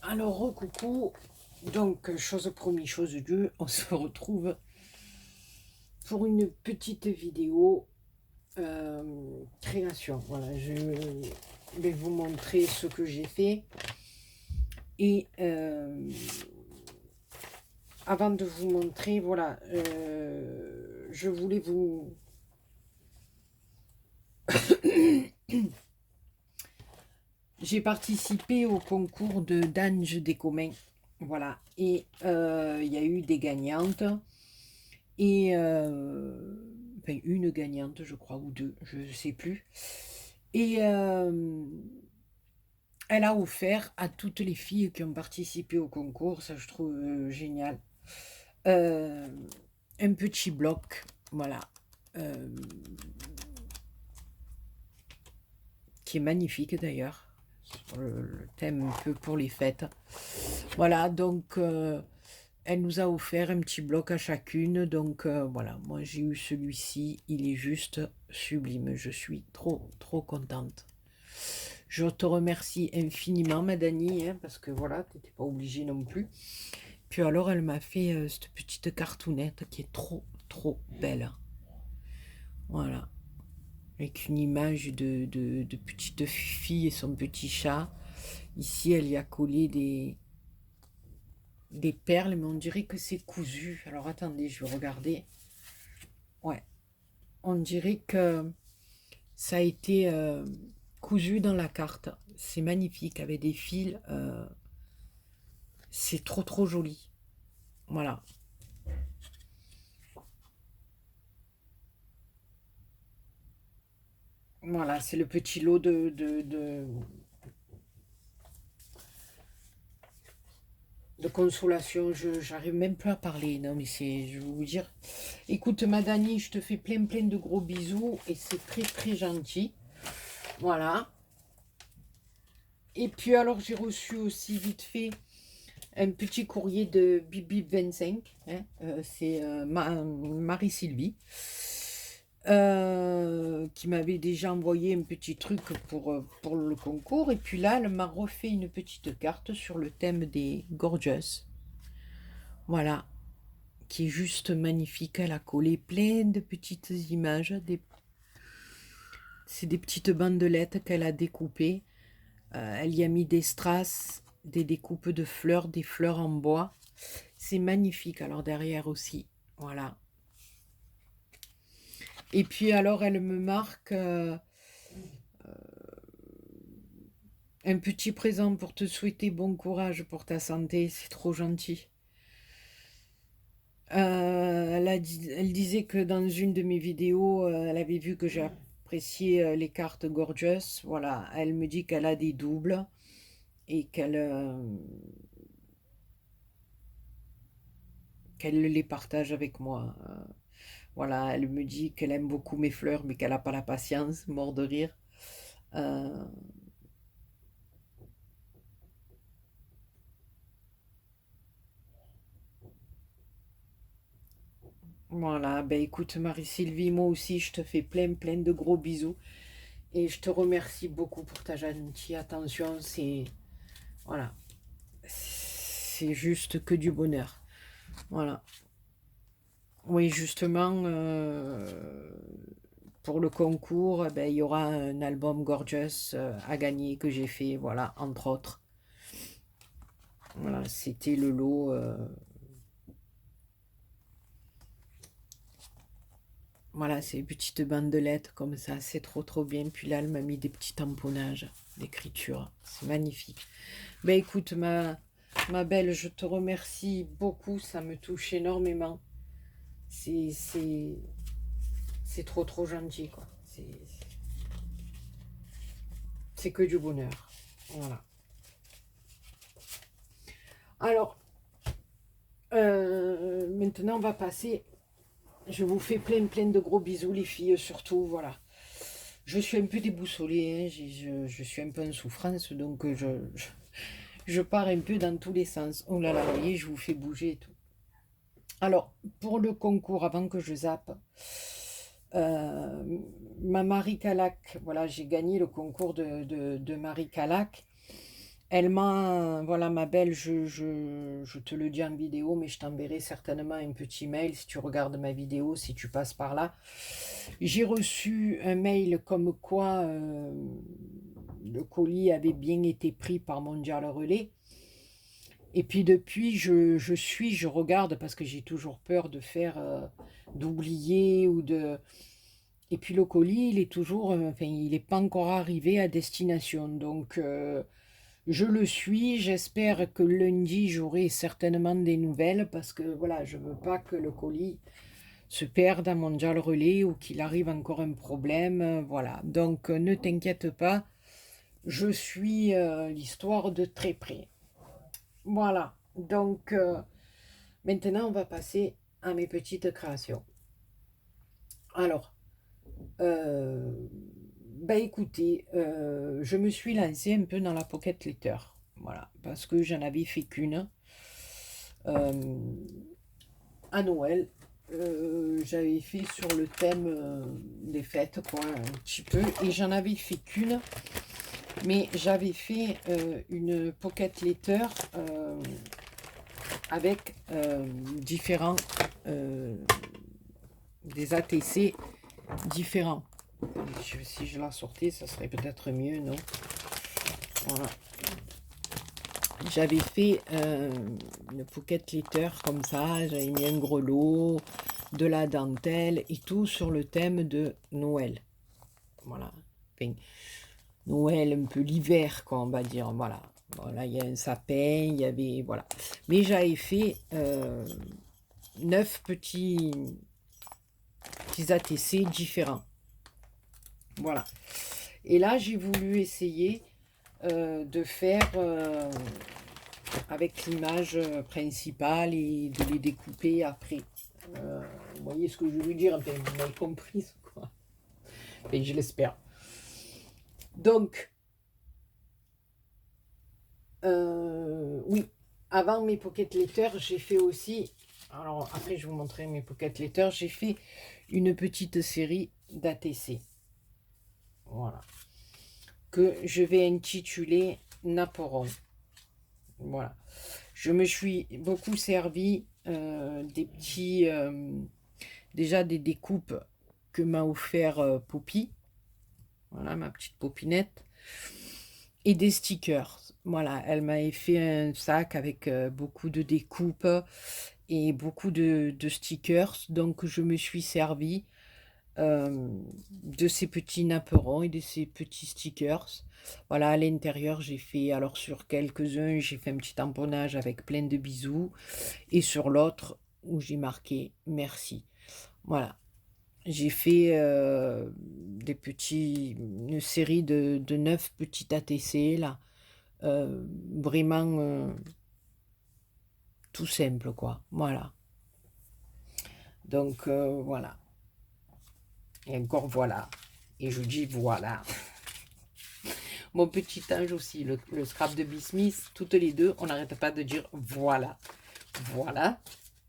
Alors, coucou. Donc, chose promise, chose due, on se retrouve pour une petite vidéo création. Voilà, je vais vous montrer ce que j'ai fait. Et avant de vous montrer, voilà, je voulais vous... J'ai participé au concours de d'Ange des communs. Voilà, et il y a eu des gagnantes. Et enfin, une gagnante, je crois, ou deux, je ne sais plus. Et elle a offert à toutes les filles qui ont participé au concours, ça je trouve génial, euh, un petit bloc, voilà, euh, qui est magnifique d'ailleurs, sur le thème un peu pour les fêtes. Voilà, donc elle nous a offert un petit bloc à chacune, donc voilà, moi j'ai eu celui-ci, il est juste sublime, je suis trop contente. Je te remercie infiniment, ma Dani, hein, parce que voilà, tu n'étais pas obligée non plus. Puis alors, elle m'a fait cette petite cartoonette qui est trop belle. Voilà, avec une image de petite fille et son petit chat. Ici, elle y a collé des perles, mais on dirait que c'est cousu. Alors attendez, je vais regarder. Ouais, on dirait que ça a été cousu dans la carte. C'est magnifique, avec des fils. C'est trop joli. Voilà. Voilà, c'est le petit lot de consolation. J'arrive même plus à parler. Non, mais c'est, je vais vous dire. Écoute, ma Dani, je te fais plein de gros bisous et c'est très gentil. Voilà. Et puis alors, j'ai reçu aussi vite fait un petit courrier de Bibi 25. Hein, c'est Marie-Sylvie. Qui m'avait déjà envoyé un petit truc pour le concours. Et puis là, elle m'a refait une petite carte sur le thème des Gorgeous. Voilà, qui est juste magnifique. Elle a collé plein de petites images. C'est des petites bandelettes qu'elle a découpées. Elle y a mis des strass, des découpes de fleurs, des fleurs en bois. C'est magnifique. Alors derrière aussi, voilà. Et puis alors, elle me marque un petit présent pour te souhaiter bon courage pour ta santé. C'est trop gentil. Elle disait que dans une de mes vidéos, elle avait vu que j'appréciais les cartes Gorgeous. Voilà, elle me dit qu'elle a des doubles et qu'elle les partage avec moi. Voilà, elle me dit qu'elle aime beaucoup mes fleurs, mais qu'elle n'a pas la patience, mort de rire. Euh, voilà, ben écoute Marie-Sylvie, moi aussi je te fais plein de gros bisous et je te remercie beaucoup pour ta gentille attention. Voilà, c'est juste que du bonheur. Voilà. Oui, justement, pour le concours, ben, il y aura un album Gorgeous à gagner que j'ai fait, voilà, entre autres. Voilà, c'était le lot. Voilà, c'est une petite bandelette comme ça, c'est trop bien. Puis là, elle m'a mis des petits tamponnages d'écriture. C'est magnifique. Ben écoute, ma belle, je te remercie beaucoup, ça me touche énormément. C'est c'est c'est trop gentil, quoi. C'est que du bonheur. Voilà. Alors, maintenant, on va passer. Je vous fais plein de gros bisous, les filles, surtout. Voilà. Je suis un peu déboussolée, hein, je suis un peu en souffrance, donc je pars un peu dans tous les sens. Oh là là, vous voyez, je vous fais bouger et tout. Alors, pour le concours, avant que je zappe, euh, ma Marie Calac, voilà, j'ai gagné le concours de Marie Calac. Elle m'a, voilà ma belle, je te le dis en vidéo, mais je t'enverrai certainement un petit mail si tu regardes ma vidéo, si tu passes par là. J'ai reçu un mail comme quoi le colis avait bien été pris par Mondial Relais. Et puis depuis, je regarde parce que j'ai toujours peur de faire, d'oublier ou de... Et puis le colis, il est toujours, enfin, il n'est pas encore arrivé à destination. Donc, je le suis. J'espère que lundi, j'aurai certainement des nouvelles parce que voilà, je veux pas que le colis se perde à Mondial Relais ou qu'il arrive encore un problème. Voilà. Donc, ne t'inquiète pas. Je suis l'histoire de très près. Voilà. Donc, maintenant, on va passer à mes petites créations. Alors, bah écoutez, je me suis lancée un peu dans la pocket letter, voilà, parce que j'en avais fait qu'une à Noël. J'avais fait sur le thème des fêtes, quoi, un petit peu, et j'en avais fait qu'une, mais j'avais fait une pocket letter avec différents des ATC différents. Si je la sortais, ça serait peut-être mieux, non? Voilà. J'avais fait une pocket letter comme ça, j'avais mis un grelot, de la dentelle et tout sur le thème de Noël. Voilà. Enfin, Noël, un peu l'hiver, quoi, on va dire. Voilà. Voilà, il y a un sapin, il y avait... Voilà. Mais j'avais fait 9 petits ATC différents. Voilà. Et là, j'ai voulu essayer de faire avec l'image principale et de les découper après. Vous voyez ce que je veux dire? Enfin, vous m'avez compris, quoi. Enfin, je l'espère. Donc, oui, avant mes pocket letters, j'ai fait aussi... Alors, après, je vais vous montrer mes pocket letters. J'ai fait une petite série d'ATC. Voilà. Que je vais intituler Naporon. Voilà. Je me suis beaucoup servi des petits... déjà des découpes que m'a offert Poppy. Voilà, ma petite popinette. Et des stickers. Voilà, elle m'avait fait un sac avec beaucoup de découpes et beaucoup de stickers. Donc, je me suis servi de ces petits napperons et de ces petits stickers. Voilà, à l'intérieur, j'ai fait, alors sur quelques-uns, j'ai fait un petit tamponnage avec plein de bisous. Et sur l'autre, où j'ai marqué merci. Voilà. J'ai fait une série de 9 petits ATC, là. Vraiment tout simple, quoi. Voilà. Donc, voilà. Et encore voilà. Et je dis voilà. Mon petit ange aussi, le scrap de Bismith, toutes les deux, on n'arrête pas de dire voilà. Voilà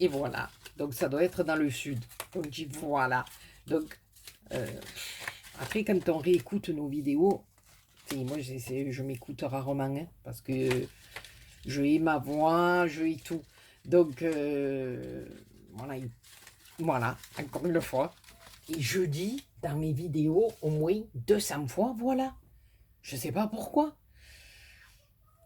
et voilà. Donc, ça doit être dans le sud. On dit voilà. Donc, après, quand on réécoute nos vidéos, moi, je m'écoute rarement, hein, parce que je hais ma voix, je hais tout. Donc, voilà, voilà, encore une fois. Et je dis dans mes vidéos au moins 200 fois, voilà. Je ne sais pas pourquoi.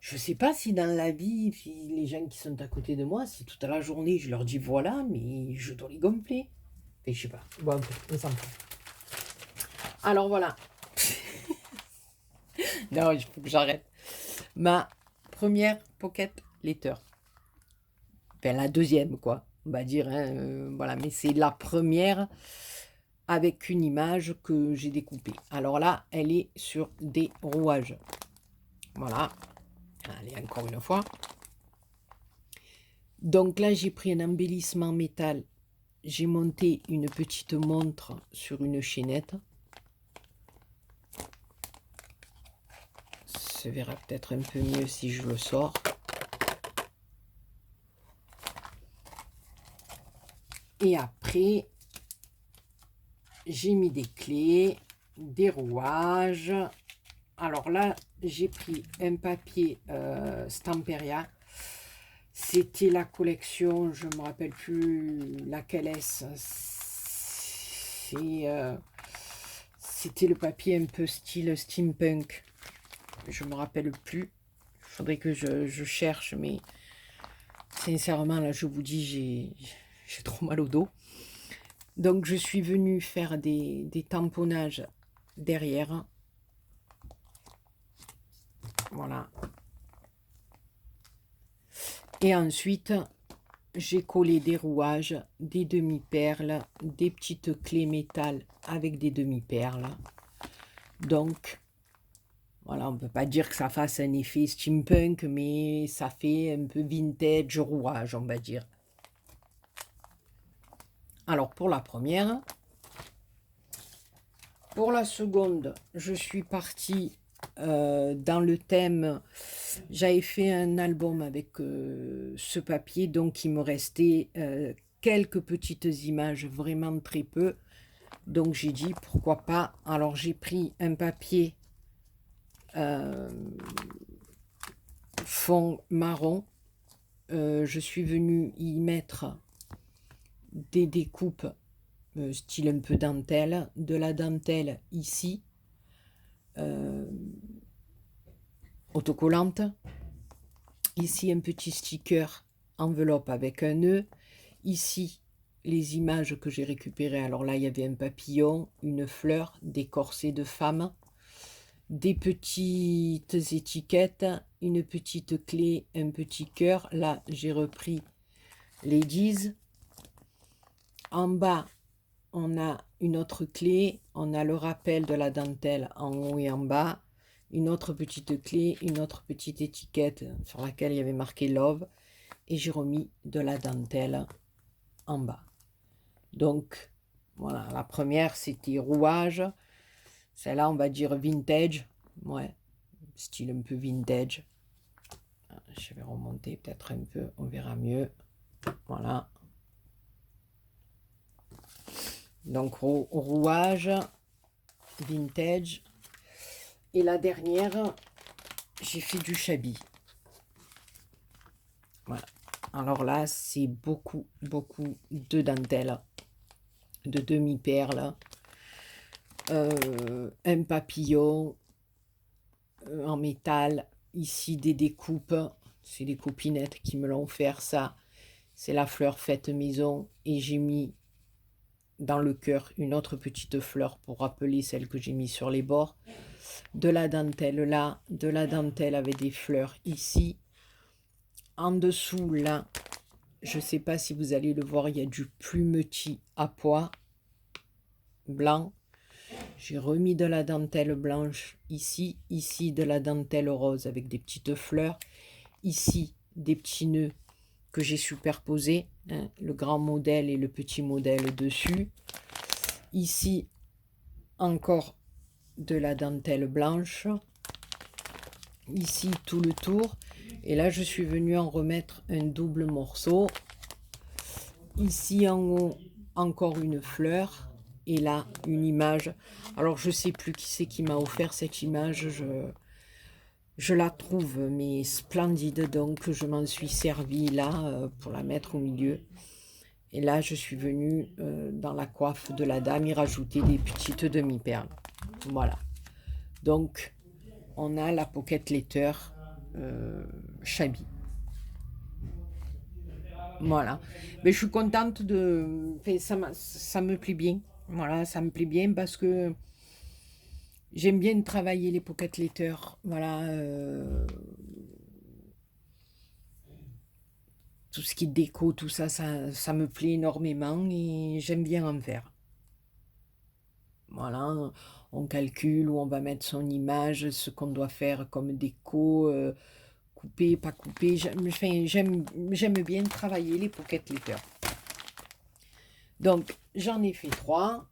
Je ne sais pas si dans la vie, si les gens qui sont à côté de moi, si toute la journée je leur dis voilà, mais je dois les gonfler. Et je sais pas. Bon, on s'en fout. Alors voilà. Non, il faut que j'arrête. Ma première pocket letter. Enfin, la deuxième, quoi. On va dire, hein, voilà. Mais c'est la première avec une image que j'ai découpée. Alors là, elle est sur des rouages. Voilà. Allez, encore une fois. Donc là, j'ai pris un embellissement métal. J'ai monté une petite montre sur une chaînette. Ça se verra peut-être un peu mieux si je le sors. Et après, j'ai mis des clés, des rouages. Alors là, j'ai pris un papier Stamperia. C'était la collection, je ne me rappelle plus laquelle est-ce. C'était le papier un peu style steampunk. Je ne me rappelle plus. Il faudrait que je cherche, mais sincèrement, là, je vous dis, j'ai trop mal au dos. Donc, je suis venue faire des tamponnages derrière. Voilà. Et ensuite, j'ai collé des rouages, des demi-perles, des petites clés métal avec des demi-perles. Donc, voilà, on ne peut pas dire que ça fasse un effet steampunk, mais ça fait un peu vintage rouage, on va dire. Alors, pour la première. Pour la seconde, je suis partie dans le thème. J'avais fait un album avec ce papier, donc il me restait quelques petites images, vraiment très peu. Donc j'ai dit pourquoi pas. Alors j'ai pris un papier fond marron. Je suis venue y mettre des découpes style un peu dentelle, de la dentelle ici, autocollante. Ici un petit sticker enveloppe avec un nœud. Ici les images que j'ai récupérées. Alors là il y avait un papillon, une fleur, des corsets de femmes, des petites étiquettes, une petite clé, un petit cœur. Là j'ai repris Ladies. En bas on a une autre clé, on a le rappel de la dentelle en haut et en bas, une autre petite clé, une autre petite étiquette sur laquelle il y avait marqué Love, et j'ai remis de la dentelle en bas. Donc voilà, la première c'était rouage, celle-là on va dire vintage, ouais, style un peu vintage. Je vais remonter peut-être un peu, on verra mieux. Voilà. Donc rouage, vintage. Et la dernière, j'ai fait du shabby. Voilà. Alors là, c'est beaucoup de dentelle, de demi-perles, un papillon en métal. Ici, des découpes. C'est les copinettes qui me l'ont offert, ça. C'est la fleur faite maison. Et j'ai mis dans le cœur une autre petite fleur pour rappeler celle que j'ai mis sur les bords. De la dentelle là, de la dentelle avec des fleurs ici. En dessous là, je ne sais pas si vous allez le voir, il y a du plumetis à pois blanc. J'ai remis de la dentelle blanche ici, ici de la dentelle rose avec des petites fleurs, ici des petits nœuds que j'ai superposés, hein, le grand modèle et le petit modèle dessus. Ici encore de la dentelle blanche, ici tout le tour, et là je suis venue en remettre un double morceau. Ici en haut encore une fleur, et là une image. Alors je sais plus qui c'est qui m'a offert cette image, je la trouve mais splendide, donc je m'en suis servi là pour la mettre au milieu. Et là je suis venue dans la coiffe de la dame y rajouter des petites demi-perles. Voilà, donc on a la pocket letter Shabby. Voilà, mais je suis contente de, enfin, ça me plaît bien. Voilà, ça me plaît bien parce que j'aime bien travailler les pocket letters. Voilà, tout ce qui est déco, tout ça, ça me plaît énormément et j'aime bien en faire. Voilà, on calcule où on va mettre son image, ce qu'on doit faire comme déco, couper, pas couper. Enfin, j'aime bien travailler les pocket letters. Donc, j'en ai fait 3.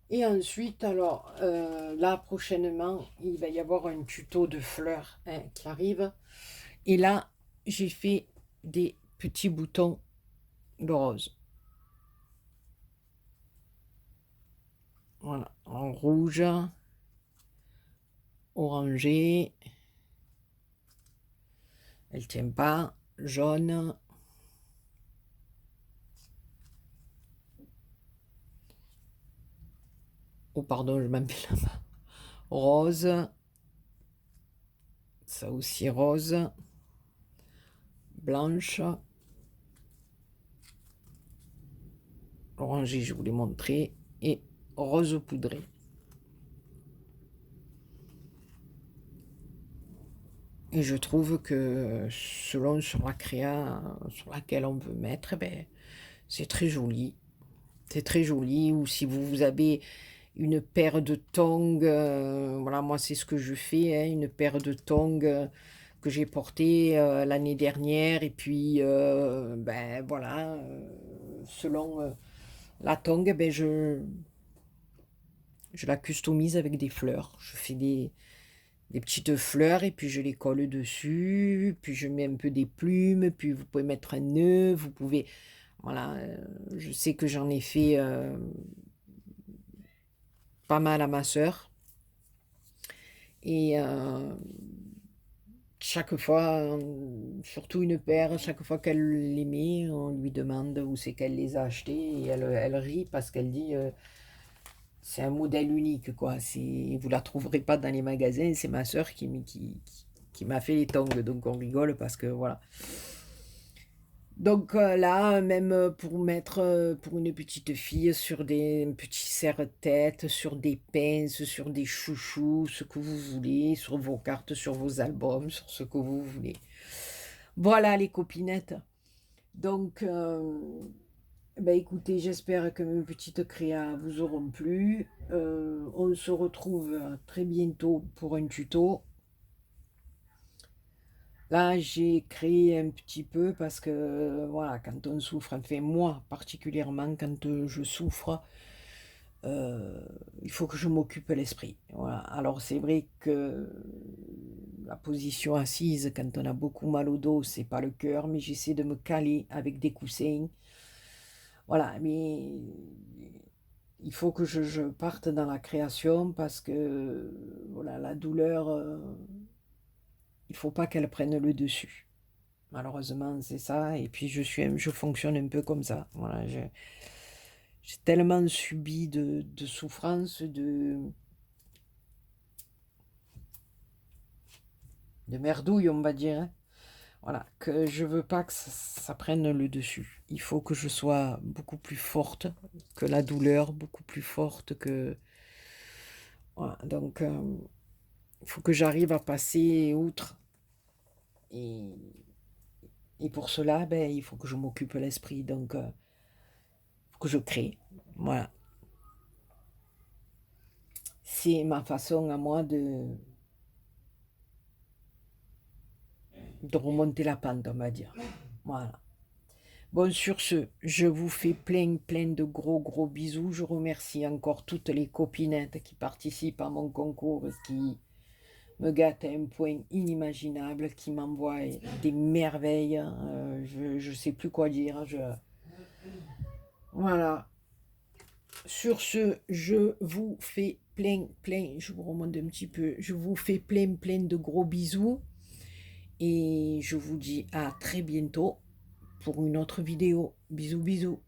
Et ensuite, alors, là, prochainement, il va y avoir un tuto de fleurs hein, qui arrive. Et là, j'ai fait des petits boutons de rose. Voilà, en rouge, orangé, elle tient pas, jaune, oh pardon, je m'en mets là-bas, rose, ça aussi rose, blanche, orangé, je vous l'ai montré, et rose poudré. Et je trouve que selon sur la créa sur laquelle on veut mettre, eh ben, c'est très joli. C'est très joli. Ou si vous avez une paire de tongs, voilà, moi c'est ce que je fais, hein, une paire de tongs que j'ai portée l'année dernière. Et puis, ben voilà, selon la tongue, ben, je la customise avec des fleurs. Je fais des petites fleurs et puis je les colle dessus, puis je mets un peu des plumes, puis vous pouvez mettre un nœud, vous pouvez, voilà, je sais que j'en ai fait pas mal à ma sœur, et chaque fois, surtout une paire, chaque fois qu'elle les met, on lui demande où c'est qu'elle les a achetées, et elle rit parce qu'elle dit c'est un modèle unique, quoi. Vous la trouverez pas dans les magasins. C'est ma sœur qui m'a fait les tongs. Donc on rigole parce que voilà. Donc là, même pour mettre pour une petite fille sur des petits serre-têtes, sur des pinces, sur des chouchous, ce que vous voulez, sur vos cartes, sur vos albums, sur ce que vous voulez. Voilà les copinettes. Donc bah écoutez, j'espère que mes petites créas vous auront plu. On se retrouve très bientôt pour un tuto. Là, j'ai créé un petit peu parce que, voilà, quand on souffre, enfin moi particulièrement, quand je souffre, il faut que je m'occupe l'esprit. Voilà. Alors c'est vrai que la position assise, quand on a beaucoup mal au dos, c'est pas le cœur, mais j'essaie de me caler avec des coussins. Voilà, mais il faut que je parte dans la création parce que voilà, la douleur, il faut pas qu'elle prenne le dessus. Malheureusement, c'est ça. Et puis je fonctionne un peu comme ça. Voilà, j'ai tellement subi de souffrances, de merdouille, on va dire, hein. Voilà, que je veux pas que ça prenne le dessus. Il faut que je sois beaucoup plus forte que la douleur, beaucoup plus forte que... Voilà, donc il faut que j'arrive à passer outre. Et, et pour cela, ben, il faut que je m'occupe l'esprit. Donc, il faut que je crée. Voilà. C'est ma façon à moi de remonter la pente, on va dire. Voilà. Bon, sur ce, je vous fais plein de gros bisous. Je remercie encore toutes les copinettes qui participent à mon concours, qui me gâtent à un point inimaginable, qui m'envoient des merveilles. Je ne sais plus quoi dire. Voilà. Sur ce, je vous fais je vous remonte un petit peu, je vous fais plein de gros bisous. Et je vous dis à très bientôt pour une autre vidéo. Bisous.